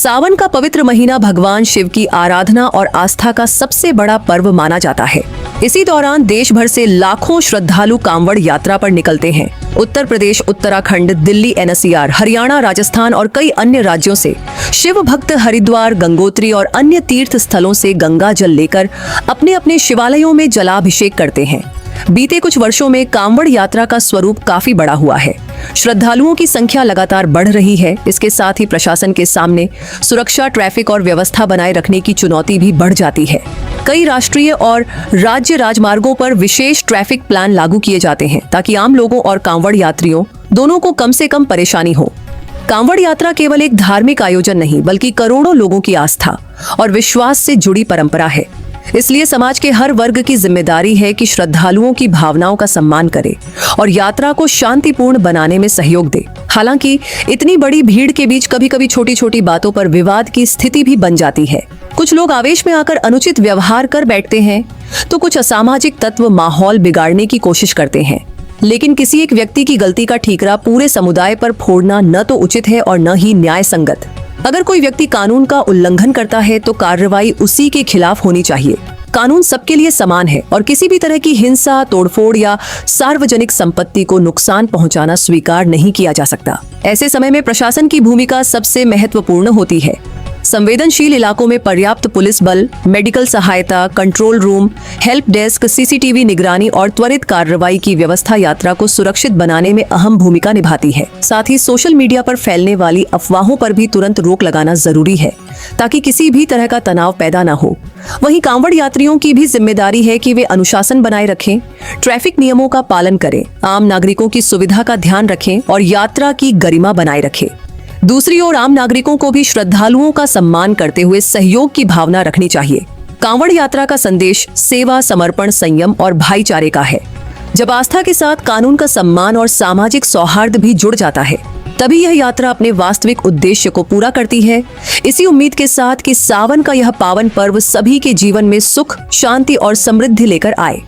सावन का पवित्र महीना भगवान शिव की आराधना और आस्था का सबसे बड़ा पर्व माना जाता है। इसी दौरान देश भर से लाखों श्रद्धालु कांवड़ यात्रा पर निकलते हैं। उत्तर प्रदेश, उत्तराखंड, दिल्ली एनसीआर, हरियाणा, राजस्थान और कई अन्य राज्यों से शिव भक्त हरिद्वार, गंगोत्री और अन्य तीर्थ स्थलों से गंगा जल लेकर अपने अपने शिवालयों में जलाभिषेक करते हैं। बीते कुछ वर्षों में कांवड़ यात्रा का स्वरूप काफी बड़ा हुआ है। श्रद्धालुओं की संख्या लगातार बढ़ रही है। इसके साथ ही प्रशासन के सामने सुरक्षा, ट्रैफिक और व्यवस्था बनाए रखने की चुनौती भी बढ़ जाती है। कई राष्ट्रीय और राज्य राजमार्गों पर विशेष ट्रैफिक प्लान लागू किए जाते हैं ताकि आम लोगों और कांवड़ यात्रियों दोनों को कम से कम परेशानी हो। कांवड़ यात्रा केवल एक धार्मिक आयोजन नहीं, बल्कि करोड़ों लोगों की आस्था और विश्वास से जुड़ी परंपरा है। इसलिए समाज के हर वर्ग की जिम्मेदारी है कि श्रद्धालुओं की भावनाओं का सम्मान करे और यात्रा को शांतिपूर्ण बनाने में सहयोग दे। हालांकि इतनी बड़ी भीड़ के बीच कभी कभी छोटी छोटी बातों पर विवाद की स्थिति भी बन जाती है। कुछ लोग आवेश में आकर अनुचित व्यवहार कर बैठते हैं, तो कुछ असामाजिक तत्व माहौल बिगाड़ने की कोशिश करते हैं। लेकिन किसी एक व्यक्ति की गलती का ठीकरा पूरे समुदाय पर फोड़ना न तो उचित है और न ही न्याय संगत। अगर कोई व्यक्ति कानून का उल्लंघन करता है तो कार्रवाई उसी के खिलाफ होनी चाहिए। कानून सबके लिए समान है और किसी भी तरह की हिंसा, तोड़फोड़ या सार्वजनिक संपत्ति को नुकसान पहुंचाना स्वीकार नहीं किया जा सकता। ऐसे समय में प्रशासन की भूमिका सबसे महत्वपूर्ण होती है। संवेदनशील इलाकों में पर्याप्त पुलिस बल, मेडिकल सहायता, control room, help desk, CCTV निगरानी और त्वरित कार्रवाई की व्यवस्था यात्रा को सुरक्षित बनाने में अहम भूमिका निभाती है। साथ ही सोशल मीडिया पर फैलने वाली अफवाहों पर भी तुरंत रोक लगाना जरूरी है, ताकि किसी भी तरह का तनाव पैदा न हो। वहीं कांवड़ यात्रियों की भी जिम्मेदारी है कि वे अनुशासन बनाए रखें, ट्रैफिक नियमों का पालन करें, आम नागरिकों की सुविधा का ध्यान रखें और यात्रा की गरिमा बनाए रखें। दूसरी ओर आम नागरिकों को भी श्रद्धालुओं का सम्मान करते हुए सहयोग की भावना रखनी चाहिए। कांवड़ यात्रा का संदेश सेवा, समर्पण, संयम और भाईचारे का है। जब आस्था के साथ कानून का सम्मान और सामाजिक सौहार्द भी जुड़ जाता है, तभी यह यात्रा अपने वास्तविक उद्देश्य को पूरा करती है। इसी उम्मीद के साथ कि सावन का यह पावन पर्व सभी के जीवन में सुख, शांति और समृद्धि लेकर आए।